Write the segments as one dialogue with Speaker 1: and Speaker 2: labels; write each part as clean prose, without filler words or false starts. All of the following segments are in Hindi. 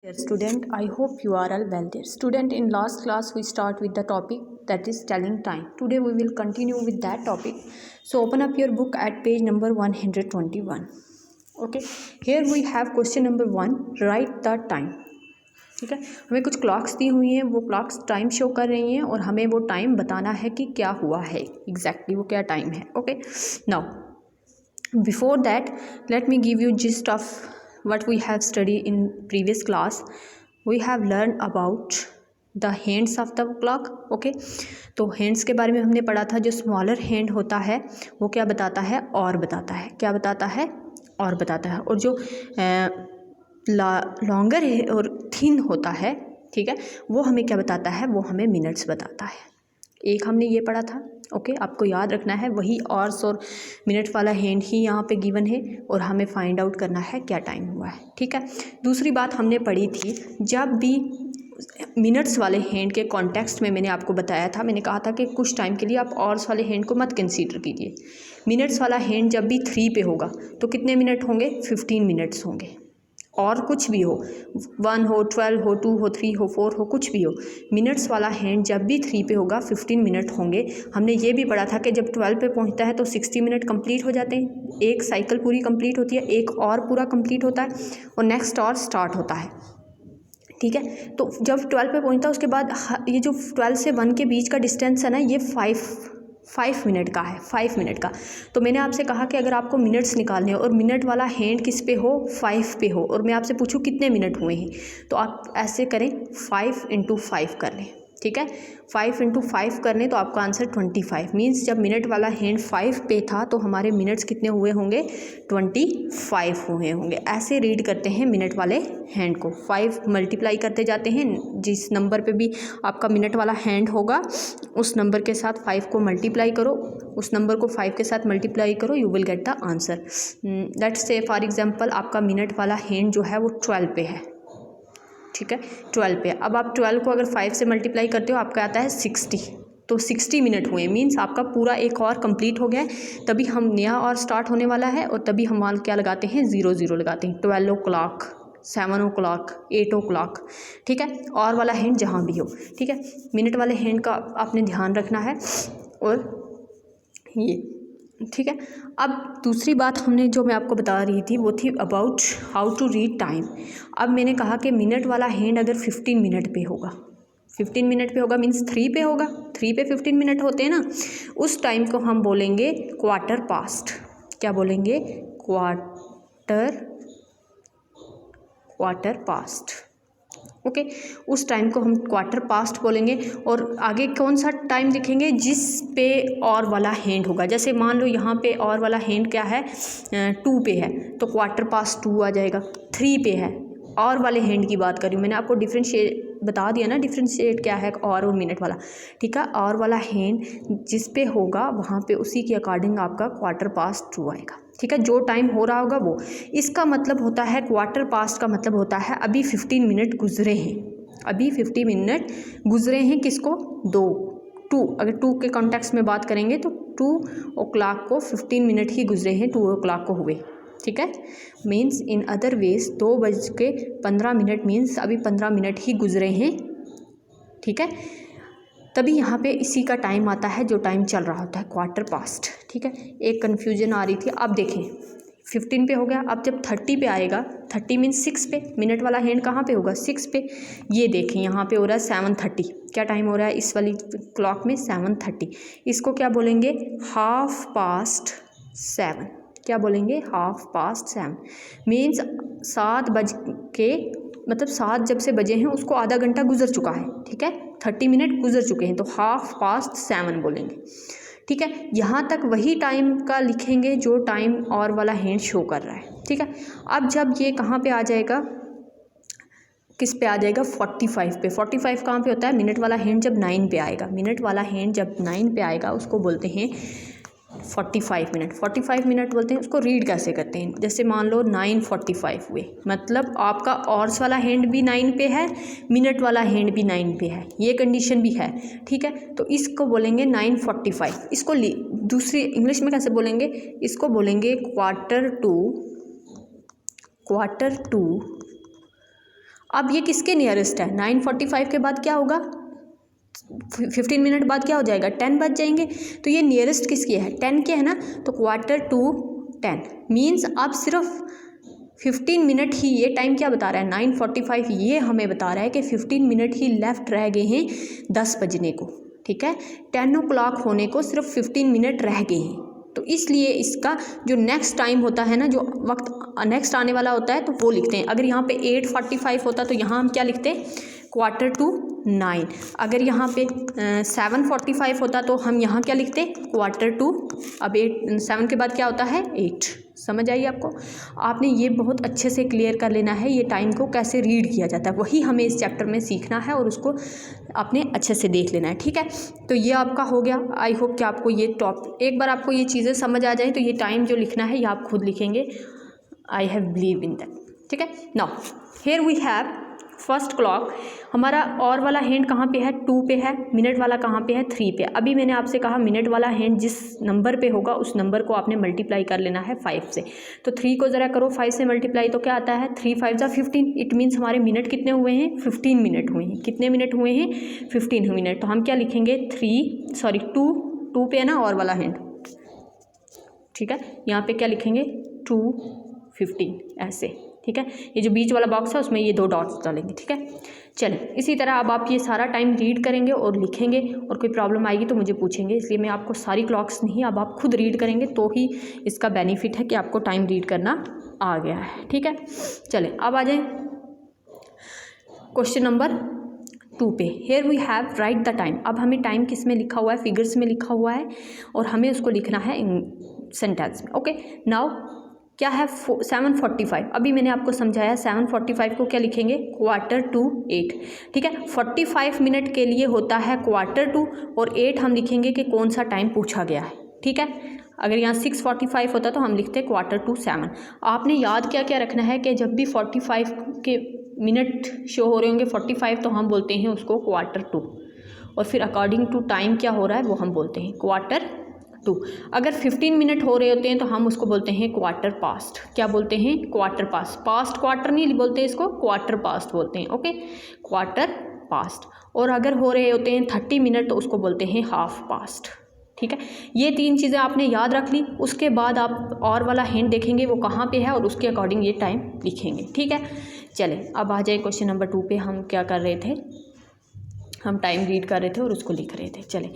Speaker 1: Dear student, I hope you are all well there. Student, in last class we start with the topic that is telling time. Today we will continue with that topic. So open up your book at page number 121. Okay, here we have question number 1. Write the time. ठीक है, हमें कुछ क्लॉक्स दी हुई हैं, वो क्लॉक्स टाइम शो कर रही हैं और हमें वो टाइम बताना है कि क्या हुआ है एग्जैक्टली वो क्या टाइम है. Okay, now before that let me give you gist of what we have studied in previous class. We have learned about the hands of the clock. okay, तो हैंड्स के बारे में हमने पढ़ा था. जो स्मॉलर हैंड होता है वो क्या बताता है, और बताता है. क्या बताता है, और बताता है. और जो लॉन्गर है और थिन होता है, ठीक है, वो हमें क्या बताता है, वो हमें मिनट्स बताता है. एक हमने ये पढ़ा था. ओके, आपको याद रखना है वही आवर्स और मिनट वाला हैंड ही यहाँ पे गिवन है और हमें फाइंड आउट करना है क्या टाइम हुआ है. ठीक है, दूसरी बात हमने पढ़ी थी, जब भी मिनट्स वाले हैंड के कॉन्टेक्स्ट में मैंने आपको बताया था, मैंने कहा था कि कुछ टाइम के लिए आप आवर्स वाले हैंड को मत कंसीडर कीजिए. मिनट्स वाला हैंड जब भी 3 पे होगा तो कितने मिनट होंगे, 15 मिनट्स होंगे. और कुछ भी हो, 1 हो, 12 हो, 2 हो, 3 हो, 4 हो, कुछ भी हो, मिनट्स वाला हैंड जब भी 3 पे होगा 15 मिनट होंगे. हमने ये भी पढ़ा था कि जब 12 पे पहुंचता है तो 60 मिनट कंप्लीट हो जाते हैं. एक साइकिल पूरी कंप्लीट होती है, एक और पूरा कंप्लीट होता है और नेक्स्ट और स्टार्ट होता है. ठीक है, तो जब 12 पे पहुंचता है उसके बाद ये जो 12 से 1 के बीच का डिस्टेंस है ना, ये 5 मिनट का है, 5 मिनट का. तो मैंने आपसे कहा कि अगर आपको मिनट्स निकालने हो और मिनट वाला हैंड किस पे हो, 5 पे हो, और मैं आपसे पूछूं कितने मिनट हुए हैं, तो आप ऐसे करें 5 × 5 कर लें. ठीक है, 5 × 5 कर लें तो आपका आंसर 25. मीन्स जब मिनट वाला हैंड 5 पे था तो हमारे मिनट्स कितने हुए होंगे, 25 हुए होंगे. ऐसे रीड करते हैं मिनट वाले हैंड को. 5 मल्टीप्लाई करते जाते हैं, जिस नंबर पे भी आपका मिनट वाला हैंड होगा उस नंबर के साथ 5 को मल्टीप्लाई करो, उस नंबर को 5 के साथ मल्टीप्लाई करो, you will get the answer. Let's say for example आपका मिनट वाला हैंड जो है वो 12 पे है. ठीक है, 12 पे. अब आप 12 को अगर 5 से मल्टीप्लाई करते हो आपका आता है 60. तो 60 मिनट हुए, मीन्स आपका पूरा एक और कंप्लीट हो गया है. तभी हम नया और स्टार्ट होने वाला है और तभी हम क्या लगाते हैं, 0 लगाते हैं. 12 o'clock, 7 o'clock, 8 o'clock. ठीक है, और वाला हैंड जहाँ भी हो. ठीक है, मिनट वाले हैंड का आपने ध्यान रखना है. और ये ठीक है. अब दूसरी बात हमने जो मैं आपको बता रही थी वो थी about how to read time. अब मैंने कहा कि मिनट वाला हैंड अगर 15 मिनट पे होगा, 15 मिनट पे होगा मीन्स 3 पे होगा, 3 पे 15 मिनट होते हैं ना, उस टाइम को हम बोलेंगे क्वार्टर पास्ट. क्या बोलेंगे, क्वार्टर पास्ट. ओके, उस टाइम को हम क्वार्टर पास्ट बोलेंगे. और आगे कौन सा टाइम लिखेंगे, जिस पे और वाला हैंड होगा. जैसे मान लो यहाँ पे और वाला हैंड क्या है, 2 पे है, तो क्वार्टर पास्ट 2 आ जाएगा. 3 पे है, और वाले हैंड की बात कर रही हूँ, मैंने आपको डिफ्रेंशिएट बता दिया ना, डिफ्रेंशिएट क्या है और मिनट वाला. ठीक है, और वाला हैंड जिस पे होगा वहाँ पे उसी के अकॉर्डिंग आपका क्वार्टर पास्ट 2 आएगा. ठीक है, जो टाइम हो रहा होगा वो. इसका मतलब होता है क्वार्टर पास्ट का मतलब होता है अभी 15 मिनट गुजरे हैं, अभी 50 मिनट गुजरे हैं. किसको, 2 अगर 2 के कॉन्टेक्स्ट में बात करेंगे तो 2 o'clock को 15 मिनट ही गुजरे हैं, 2 o'clock को हुए. ठीक है, means in other ways 2:15 means अभी 15 मिनट ही गुजरे हैं. ठीक है, तभी यहाँ पे इसी का टाइम आता है जो टाइम चल रहा होता है, क्वार्टर पास्ट. ठीक है, एक कन्फ्यूजन आ रही थी. अब देखें 15 पे हो गया. अब जब 30 पे आएगा, 30 मीन्स 6 पे, मिनट वाला हैंड कहाँ पे होगा, 6 पे. ये देखें यहाँ पे हो रहा है 7:30. क्या टाइम हो रहा है इस वाली क्लॉक में, 7:30. इसको क्या बोलेंगे, 7:30. क्या बोलेंगे, 7:30 मीन्स 7 बज के, मतलब 7 जब से बजे हैं उसको आधा घंटा गुजर चुका है. ठीक है, 30 मिनट गुजर चुके हैं तो 7:30 बोलेंगे. ठीक है, यहाँ तक वही टाइम का लिखेंगे जो टाइम और वाला हैंड शो कर रहा है. ठीक है, अब जब ये कहाँ पे आ जाएगा, किस पे आ जाएगा, 45 पे. 45 कहाँ पे होता है, मिनट वाला हैंड जब 9 पे आएगा, मिनट वाला हैंड जब 9 पे आएगा उसको बोलते हैं 45 मिनट. 45 मिनट बोलते हैं. उसको रीड कैसे करते हैं, जैसे मान लो 9:45 हुए, मतलब आपका ऑर्स वाला हैंड भी 9 पे है, मिनट वाला हैंड भी 9 पे है, ये कंडीशन भी है. ठीक है, तो इसको बोलेंगे 9:45. इसको दूसरी इंग्लिश में कैसे बोलेंगे, इसको बोलेंगे क्वार्टर टू अब ये किसके नियरेस्ट है, 9:45 के बाद क्या होगा, 15 मिनट बाद क्या हो जाएगा, 10 बज जाएंगे। तो ये नियरेस्ट किसकी है, 10 के है ना, तो 9:45 मीन्स अब सिर्फ 15 मिनट ही, ये टाइम क्या बता रहा है 9:45, ये हमें बता रहा है कि 15 मिनट ही लेफ़्ट रह गए हैं 10 बजने को, ठीक है, 10 o'clock होने को सिर्फ 15 मिनट रह गए हैं। तो इसलिए इसका जो नेक्स्ट टाइम होता है ना, जो वक्त नेक्स्ट आने वाला होता है, तो वो लिखते हैं। अगर यहाँ पे 8:45 होता तो यहाँ हम क्या लिखते, 8:45। अगर यहाँ पे 7:45 होता तो हम यहाँ क्या लिखते, 7:45। अब 7 के बाद क्या होता है 8। समझ आई आपको। आपने ये बहुत अच्छे से क्लियर कर लेना है, ये टाइम को कैसे रीड किया जाता है, वही हमें इस चैप्टर में सीखना है और उसको आपने अच्छे से देख लेना है, ठीक है। तो ये आपका हो गया। आई होप कि आपको ये एक बार आपको ये चीज़ें समझ आ जाए तो ये टाइम जो लिखना है ये आप खुद लिखेंगे। I have believe in that, ठीक है। Now here we have first clock. हमारा और वाला हैंड कहाँ पे है, 2 पे है। मिनट वाला कहाँ पे है, 3 पे। अभी मैंने आपसे कहा मिनट वाला हैंड जिस नंबर पे होगा उस नंबर को आपने मल्टीप्लाई कर लेना है 5 से। तो 3 को ज़रा करो 5 से मल्टीप्लाई, तो क्या आता है 3 5 जा 15। इट मीन्स हमारे मिनट कितने हुए हैं, 15 मिनट हुए हैं। कितने मिनट हुए हैं, 15 मिनट। तो हम क्या लिखेंगे 2 पे है ना और वाला हैंड, ठीक है। यहाँ पे क्या लिखेंगे 2:15 ऐसे, ठीक है। ये जो बीच वाला बॉक्स है उसमें ये 2 डॉट्स डालेंगे, ठीक है। चलें, इसी तरह अब आप ये सारा टाइम रीड करेंगे और लिखेंगे, और कोई प्रॉब्लम आएगी तो मुझे पूछेंगे। इसलिए मैं आपको सारी क्लॉक्स नहीं, अब आप खुद रीड करेंगे तो ही इसका बेनिफिट है कि आपको टाइम रीड करना आ गया है, ठीक है। चलें, अब आ जाएं क्वेश्चन नंबर 2 पे। Here we have write the time. अब हमें टाइम किस में लिखा हुआ है, फिगर्स में लिखा हुआ है, और हमें उसको लिखना है सेंटेंस में। ओके, नाउ क्या है 7:45। अभी मैंने आपको समझाया 7:45 को क्या लिखेंगे 7:45, ठीक है। 45 मिनट के लिए होता है 7:45, और 8 हम लिखेंगे कि कौन सा टाइम पूछा गया है, ठीक है। अगर यहाँ 6:45 होता तो हम लिखते 7:45। आपने याद क्या क्या रखना है कि जब भी 45 के मिनट शो हो रहे होंगे 45, तो हम बोलते हैं उसको 7:45, और फिर अकॉर्डिंग टू टाइम क्या हो रहा है वो हम बोलते हैं 7:45। अगर 15 मिनट हो रहे होते हैं तो हम उसको बोलते हैं 1/4। क्या बोलते हैं 1/4। पास्ट क्वार्टर नहीं बोलते, इसको 1/4 बोलते हैं, ओके 1/4। और अगर हो रहे होते हैं 30 मिनट तो उसको बोलते हैं 1/2, ठीक है। ये 3 चीज़ें आपने याद रख ली। उसके बाद आप और वाला हिंट देखेंगे वो कहाँ पे है और उसके अकॉर्डिंग ये टाइम लिखेंगे, ठीक है। चलें, अब आ जाए क्वेश्चन नंबर 2 पे। हम क्या कर रहे थे, हम टाइम रीड कर रहे थे और उसको लिख रहे थे। चलें,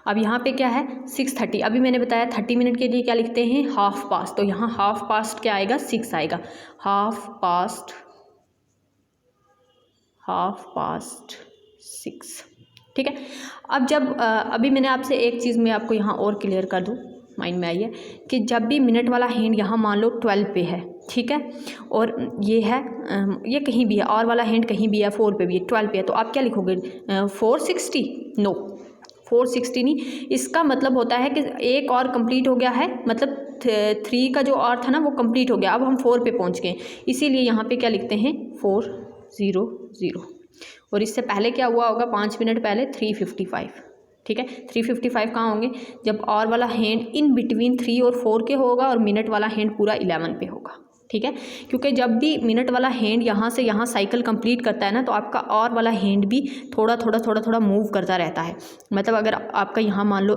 Speaker 1: अब यहाँ पे क्या है 6:30। अभी मैंने बताया 30 मिनट के लिए क्या लिखते हैं 1/2। तो यहाँ 1/2 क्या आएगा 6 आएगा, 1/2 ठीक है। अब जब अभी मैंने आपसे एक चीज़ मैं आपको यहाँ और क्लियर कर दूँ, माइंड में आई है कि जब भी मिनट वाला हैंड यहाँ मान लो 12 पे है, ठीक है, और ये है ये कहीं भी है, और वाला हैंड कहीं भी है, 4 पे भी है, 12 पे है, तो आप क्या लिखोगे 460? नो, 460 नहीं। इसका मतलब होता है कि एक और कंप्लीट हो गया है, मतलब 3 का जो और था ना वो कंप्लीट हो गया, अब हम 4 पे पहुँच गए, इसीलिए यहाँ पे क्या लिखते हैं 400। और इससे पहले क्या हुआ होगा 5 मिनट पहले 355, ठीक है। 355 कहाँ होंगे जब और वाला हैंड इन बिटवीन 3 और 4 के होगा और मिनट वाला हैंड पूरा 11 पे होगा, ठीक है। क्योंकि जब भी मिनट वाला हैंड यहाँ से यहाँ साइकिल कंप्लीट करता है ना, तो आपका और वाला हैंड भी थोड़ा मूव करता रहता है। मतलब अगर आपका यहाँ मान लो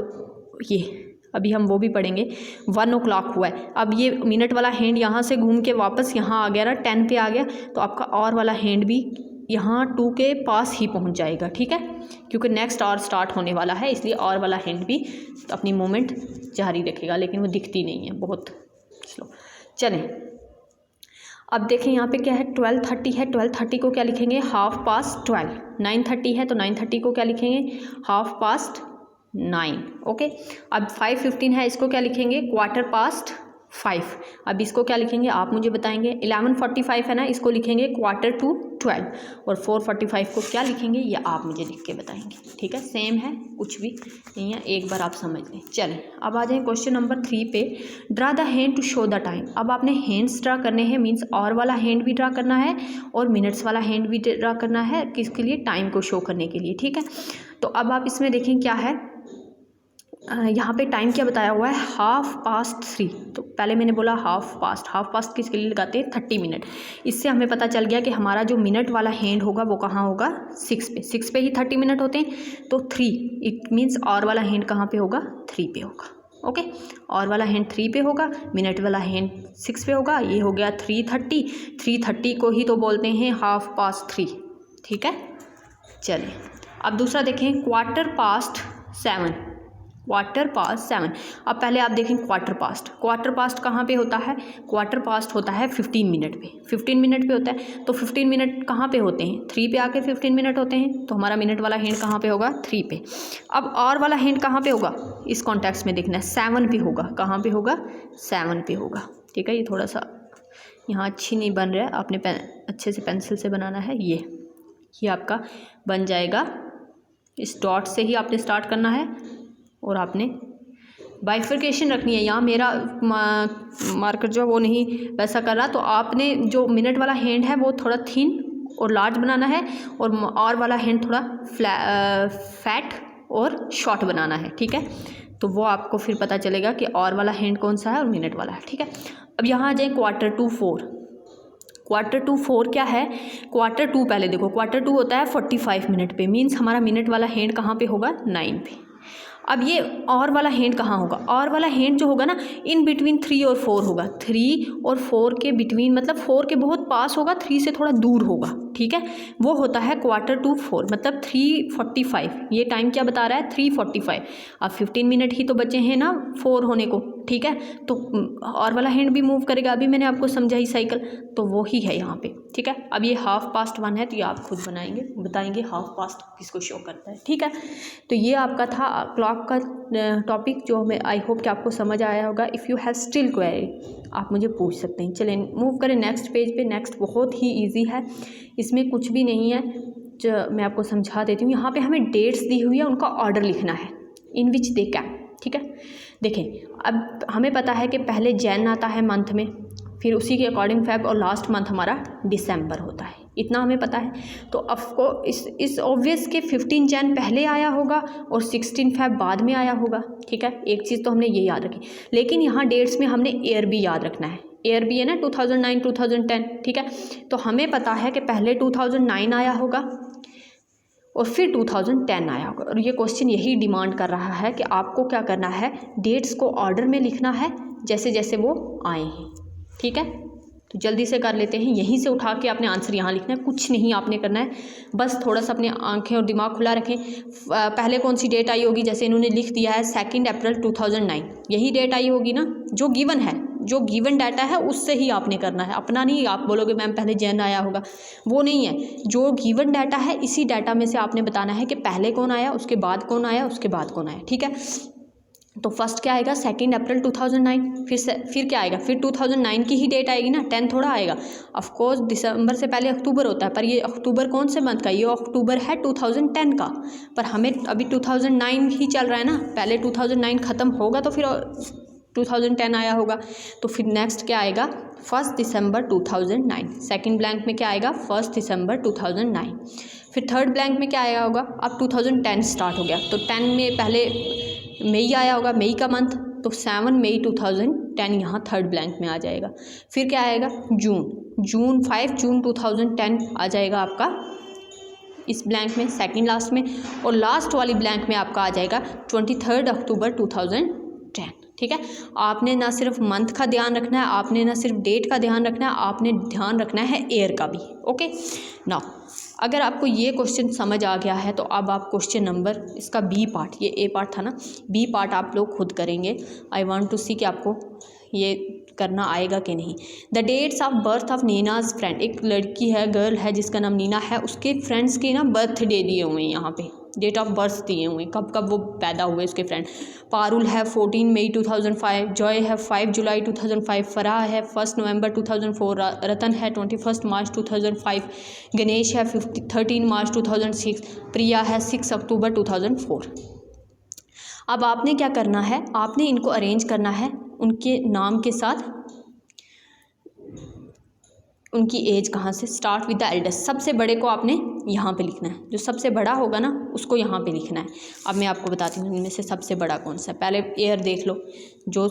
Speaker 1: ये अभी हम वो भी पढ़ेंगे 1 o'clock हुआ है, अब ये मिनट वाला हैंड यहाँ से घूम के वापस यहाँ आ गया ना 10 पे आ गया, तो आपका और वाला हैंड भी यहाँ 2 के पास ही पहुँच जाएगा, ठीक है, क्योंकि नेक्स्ट और स्टार्ट होने वाला है, इसलिए और वाला हैंड भी तो अपनी मूवमेंट जारी रखेगा, लेकिन वो दिखती नहीं है, बहुत स्लो। चलें, अब देखें यहाँ पे क्या है 12:30 है, 12:30 को क्या लिखेंगे 12:30। 9:30 है तो 9:30 को क्या लिखेंगे 9:30, ओके। अब 5:15 है, इसको क्या लिखेंगे 4:45। अब इसको क्या लिखेंगे आप मुझे बताएंगे। 11:45 है ना, इसको लिखेंगे 11:45, और 4:45 को क्या लिखेंगे ये आप मुझे लिख के बताएंगे, ठीक है। सेम है, कुछ भी नहीं है, एक बार आप समझ लें। चलें, अब आ जाए क्वेश्चन नंबर 3 पे। Draw the hand to show the time. अब आपने हैंड्स ड्रा करने हैं, मीन्स और वाला हैंड भी ड्रा करना है और मिनट्स वाला हैंड भी ड्रा करना है, किसके लिए टाइम को शो करने के लिए, ठीक है। तो अब आप इसमें देखें क्या है यहाँ पे टाइम क्या बताया हुआ है 3:30। तो पहले मैंने बोला हाफ पास्ट किसके लिए लगाते हैं 30 मिनट। इससे हमें पता चल गया कि हमारा जो मिनट वाला हैंड होगा वो कहाँ होगा 6 पे ही 30 मिनट होते हैं। तो 3 इट मीन्स और वाला हैंड कहाँ पे होगा 3 पे होगा। ओके, और वाला हैंड 3 पे होगा, मिनट वाला हैंड 6 पे होगा। ये हो गया 3:30 को ही तो बोलते हैं 3:30। ठीक है, चलिए अब दूसरा देखें 7:15। अब पहले आप देखें क्वार्टर पास्ट कहाँ पे होता है, क्वार्टर पास्ट होता है 15 मिनट पे, 15 मिनट पे होता है। तो 15 मिनट कहाँ पे होते हैं 3 पे आके 15 मिनट होते हैं। तो हमारा मिनट वाला हैंड कहाँ पे होगा 3 पे। अब और वाला हैंड कहाँ पे होगा, इस कॉन्टेक्स्ट में देखना है 7 पे होगा। कहाँ पे होगा 7 पे होगा। ठीक है, ये थोड़ा सा यहाँ अच्छी नहीं बन रहा है, आपने अच्छे से पेंसिल से बनाना है। ये आपका बन जाएगा, इस डॉट से ही आपने स्टार्ट करना है और आपने बाइफर्केशन रखनी है। यहाँ मेरा मार्कर जो है वो नहीं वैसा कर रहा, तो आपने जो मिनट वाला हैंड है वो थोड़ा थिन और लार्ज बनाना है, और वाला हैंड थोड़ा फैट और शॉर्ट बनाना है। ठीक है, तो वो आपको फिर पता चलेगा कि और वाला हैंड कौन सा है और मिनट वाला है। ठीक है, अब यहाँ आ जाए क्वार्टर टू 4 क्या है, क्वार्टर टू पहले देखो, क्वार्टर टू होता है 45 मिनट पे, मीन्स हमारा मिनट वाला हैंड कहाँ पे होगा 9 पे। अब ये और वाला हैंड कहाँ होगा, और वाला हैंड जो होगा ना इन बिटवीन 3 और 4 होगा, 3 और 4 के बिटवीन, मतलब 4 के बहुत पास होगा, 3 से थोड़ा दूर होगा। ठीक है, वो होता है क्वार्टर टू 4, मतलब 3:45। ये टाइम क्या बता रहा है 3:45। अब 15 मिनट ही तो बचे हैं ना 4 होने को। ठीक है, तो और वाला हैंड भी मूव करेगा, अभी मैंने आपको समझाई साइकिल, तो वो ही है यहाँ पे। ठीक है, अब ये 1:30 है, तो ये आप खुद बताएंगे 1:30 किसको शो करता है। ठीक है, तो ये आपका था क्लॉक का टॉपिक, जो हमें आई होप कि आपको समझ आया होगा। If you have still query आप मुझे पूछ सकते हैं। चलें मूव करें नेक्स्ट पेज पे। नेक्स्ट बहुत ही ईजी है, इसमें कुछ भी नहीं है, जो मैं आपको समझा देती हूँ। यहाँ पे हमें डेट्स दी हुई है, उनका ऑर्डर लिखना है इन विच दे कैन। ठीक है, देखें अब हमें पता है कि पहले जैन आता है मंथ में, फिर उसी के अकॉर्डिंग फेब, और लास्ट मंथ हमारा दिसंबर होता है, इतना हमें पता है। तो आपको इस ऑब्वियस के 15 जैन पहले आया होगा और 16 फेब बाद में आया होगा। ठीक है, एक चीज़ तो हमने ये याद रखी, लेकिन यहाँ डेट्स में हमने ईयर भी याद रखना है। ईयर भी है ना 2009 2010। ठीक है, तो हमें पता है कि पहले 2009 आया होगा और फिर 2010 आया होगा, और ये क्वेश्चन यही डिमांड कर रहा है कि आपको क्या करना है, डेट्स को ऑर्डर में लिखना है जैसे जैसे वो आए हैं। ठीक है, तो जल्दी से कर लेते हैं, यहीं से उठा के आपने आंसर यहाँ लिखना है, कुछ नहीं आपने करना है, बस थोड़ा सा अपने आंखें और दिमाग खुला रखें। पहले कौन सी डेट आई होगी, जैसे इन्होंने लिख दिया है 2 अप्रैल 2009, यही डेट आई होगी ना, जो गिवन है, जो गिवन डाटा है उससे ही आपने करना है, अपना नहीं आप बोलोगे मैम पहले जैन आया होगा, वो नहीं है। जो गिवन डाटा है इसी डाटा में से आपने बताना है कि पहले कौन आया, उसके बाद कौन आया, उसके बाद कौन आया। ठीक है, तो फर्स्ट क्या आएगा 2 अप्रैल 2009, फिर क्या आएगा, फिर 2009 की ही डेट आएगी ना, 10 थोड़ा आएगा। ऑफ कोर्स दिसंबर से पहले अक्टूबर होता है, पर ये अक्टूबर कौन से मंथ का, ये अक्टूबर है 2010 का, पर हमें अभी 2009 ही चल रहा है ना, पहले 2009 ख़त्म होगा तो फिर 2010 आया होगा। तो फिर नेक्स्ट क्या आएगा 1 दिसंबर 2009, सेकंड ब्लैंक में क्या आएगा 1 दिसंबर 2009, फिर थर्ड ब्लैंक में क्या आया होगा, अब 2010 स्टार्ट हो गया, तो 10 में पहले मई आया होगा, मई का मंथ, तो 7 मई 2010 यहाँ थर्ड ब्लैंक में आ जाएगा। फिर क्या आएगा जून 5 जून 2010 आ जाएगा आपका इस ब्लैंक में, सेकंड लास्ट में, और लास्ट वाली ब्लैंक में आपका आ जाएगा 23 अक्टूबर 2010। ठीक है, आपने ना सिर्फ मंथ का ध्यान रखना है, आपने ना सिर्फ डेट का ध्यान रखना है, आपने ध्यान रखना है ईयर का भी। ओके नाउ अगर आपको ये क्वेश्चन समझ आ गया है तो अब आप क्वेश्चन नंबर, इसका बी पार्ट, ये ए पार्ट था ना, बी पार्ट आप लोग खुद करेंगे। आई वांट टू सी कि आपको ये करना आएगा कि नहीं। The dates of birth of Nina's friend, एक लड़की है, गर्ल है जिसका नाम नीना है, उसके फ्रेंड्स के ना बर्थडे दिए हुए हैं, यहाँ पे डेट ऑफ बर्थ दिए हुए हैं, कब कब वो पैदा हुए उसके फ्रेंड। पारुल है 14 मई 2005, जॉय है 5 जुलाई 2005, फराह है 1 नवंबर 2004, रतन है 21 मार्च 2005, गणेश है 13 मार्च 2006, प्रिया है 6 अक्टूबर 2004। अब आपने क्या करना है, आपने इनको अरेंज करना है उनके नाम के साथ, उनकी एज कहाँ से, स्टार्ट विद द एल्डेस्ट, सबसे बड़े को आपने यहाँ पे लिखना है, जो सबसे बड़ा होगा ना उसको यहाँ पे लिखना है। अब मैं आपको बताती हूँ इनमें से सबसे बड़ा कौन सा है। पहले ईयर देख लो, जो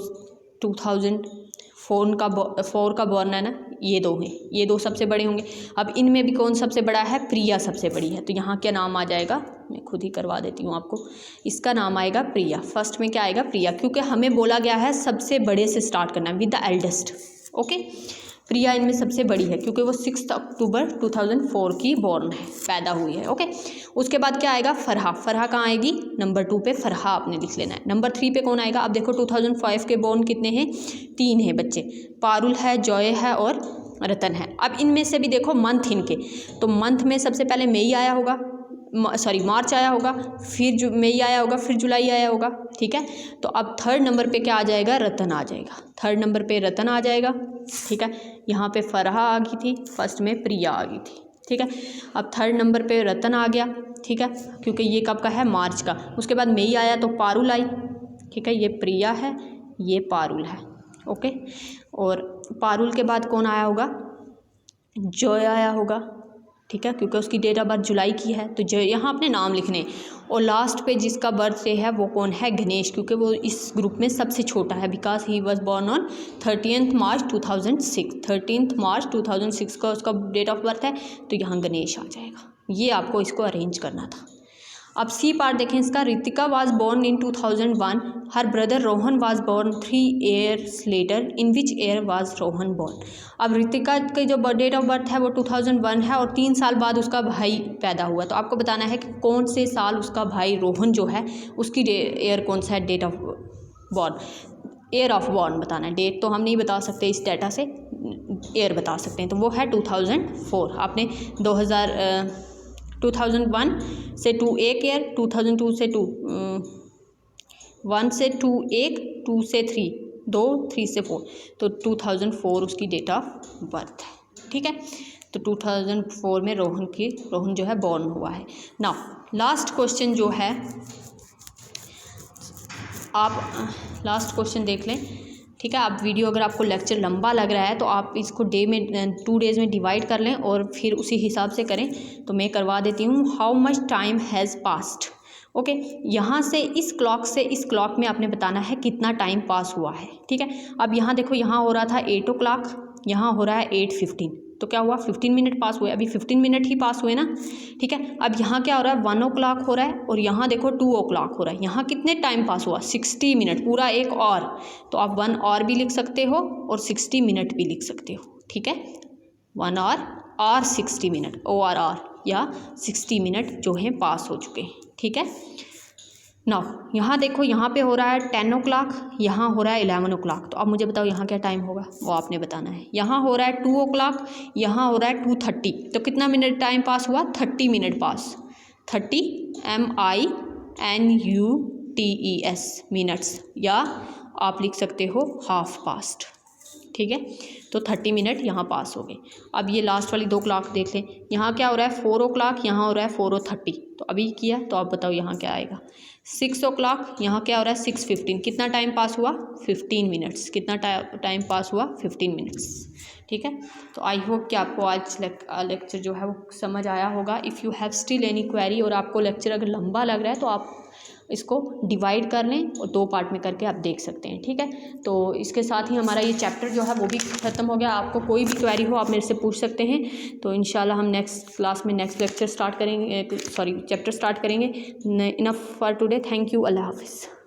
Speaker 1: 2004 का बॉर्न है ना, ये दो हैं, ये दो सबसे बड़े होंगे। अब इनमें भी कौन सबसे बड़ा है? प्रिया सबसे बड़ी है। तो यहाँ क्या नाम आ जाएगा, मैं खुद ही करवा देती हूँ आपको। इसका नाम आएगा प्रिया। फर्स्ट में क्या आएगा? प्रिया, क्योंकि हमें बोला गया है सबसे बड़े से स्टार्ट करना है, विद द एल्डेस्ट। ओके, प्रिया इनमें सबसे बड़ी है क्योंकि वो 6 अक्टूबर 2004 की बॉर्न है, पैदा हुई है। ओके, उसके बाद क्या आएगा? फरहा। फरहा कहाँ आएगी? नंबर 2 पे फरहा आपने लिख लेना है। नंबर 3 पे कौन आएगा? अब देखो 2005 के बॉर्न कितने हैं? 3 हैं बच्चे, पारुल है, जॉय है और रतन है। अब इनमें से भी देखो मंथ इनके, तो मंथ में सबसे पहले मई आया होगा, मार्च आया होगा, फिर मई आया होगा, फिर जुलाई आया होगा। ठीक है, तो अब थर्ड नंबर पे क्या आ जाएगा? रतन आ जाएगा। थर्ड नंबर पे रतन आ जाएगा। ठीक है, यहाँ पे फरहा आ गई थी, फर्स्ट में प्रिया आ गई थी। ठीक है, अब थर्ड नंबर पे रतन आ गया। ठीक है, क्योंकि ये कब का है? मार्च का। उसके बाद मई आया तो पारुल आई। ठीक है, ये प्रिया है, ये पारुल है। ओके, और पारुल के बाद कौन आया होगा? जॉय आया होगा। ठीक है, क्योंकि उसकी डेट ऑफ बर्थ जुलाई की है, तो जो यहाँ अपने नाम लिखने। और लास्ट पे जिसका बर्थडे है वो कौन है? गणेश, क्योंकि वो इस ग्रुप में सबसे छोटा है, because he was born on 13 मार्च 2006। 13 मार्च 2006 का उसका डेट ऑफ बर्थ है, तो यहाँ गणेश आ जाएगा। ये आपको इसको अरेंज करना था। अब सी पार्ट देखें इसका। Ritika was born in 2001, her brother Rohan was born 3 years later, in which year was Rohan born. अब रितिका की जो डेट ऑफ बर्थ है वो 2001 है और 3 साल बाद उसका भाई पैदा हुआ। तो आपको बताना है कि कौन से साल उसका भाई रोहन जो है उसकी ईयर कौन सा है, date of born, year of born बताना है। डेट तो हम नहीं बता सकते इस डाटा से, ईयर बता सकते हैं, तो वो है 2004। आपने 2001 से 2 एक ईयर, 2002 से 2 1 से 2 एक, 2 से 3 2, 3 से 4, तो 2004 उसकी डेट ऑफ बर्थ है। ठीक है, तो 2004 में रोहन जो है बॉर्न हुआ है। नाउ लास्ट क्वेश्चन जो है, आप लास्ट क्वेश्चन देख लें। ठीक है, आप वीडियो अगर आपको लेक्चर लंबा लग रहा है तो आप इसको 2 डेज़ में डिवाइड कर लें और फिर उसी हिसाब से करें। तो मैं करवा देती हूँ। How much time has passed. Okay, यहाँ से इस क्लॉक से इस क्लॉक में आपने बताना है कितना टाइम पास हुआ है। ठीक है, अब यहाँ देखो, यहाँ हो रहा था 8 o'clock, यहाँ हो रहा है 8:15, तो क्या हुआ? 15 मिनट पास हुए। अभी 15 मिनट ही पास हुए ना। ठीक है, अब यहाँ क्या हो रहा है? 1 o'clock हो रहा है और यहाँ देखो 2 o'clock हो रहा है। यहाँ कितने टाइम पास हुआ? 60 मिनट, पूरा एक और। तो आप 1 और भी लिख सकते हो और 60 मिनट भी लिख सकते हो। ठीक है, 1 और 60 मिनट, OR या 60 मिनट जो है पास हो चुके हैं। ठीक है, नाउ यहाँ देखो, यहाँ पे हो रहा है 10 o'clock, यहाँ हो रहा है 11 o'clock। तो अब मुझे बताओ यहाँ क्या टाइम होगा, वो आपने बताना है। यहाँ हो रहा है 2 o'clock, यहाँ हो रहा है 2:30, तो कितना मिनट टाइम पास हुआ? 30 मिनट पास। 30 MINUTES मिनट्स, या आप लिख सकते हो हाफ पास्ट। ठीक है, तो 30 मिनट यहाँ पास हो गए। अब ये लास्ट वाली 2 क्लॉक देख लें। यहाँ क्या हो रहा है? 4 o'clock, यहाँ हो रहा है 4:30। तो अभी किया, तो आप बताओ यहाँ क्या आएगा? 6 o'clock, यहाँ क्या हो रहा है? 6:15। कितना टाइम पास हुआ? 15 मिनट्स। कितना टाइम पास हुआ? 15 मिनट्स। ठीक है, तो आई होप कि आपको आज लेक्चर जो है वो समझ आया होगा। If you have still any query और आपको लेक्चर अगर लंबा लग रहा है तो आप इसको डिवाइड कर लें और 2 पार्ट में करके आप देख सकते हैं। ठीक है, तो इसके साथ ही हमारा ये चैप्टर जो है वो भी ख़त्म हो गया। आपको कोई भी क्वेरी हो आप मेरे से पूछ सकते हैं। तो इंशाल्लाह हम नेक्स्ट क्लास में नेक्स्ट लेक्चर स्टार्ट करेंगे, चैप्टर स्टार्ट करेंगे। Enough for today. Thank you. अल्लाह हाफिज़।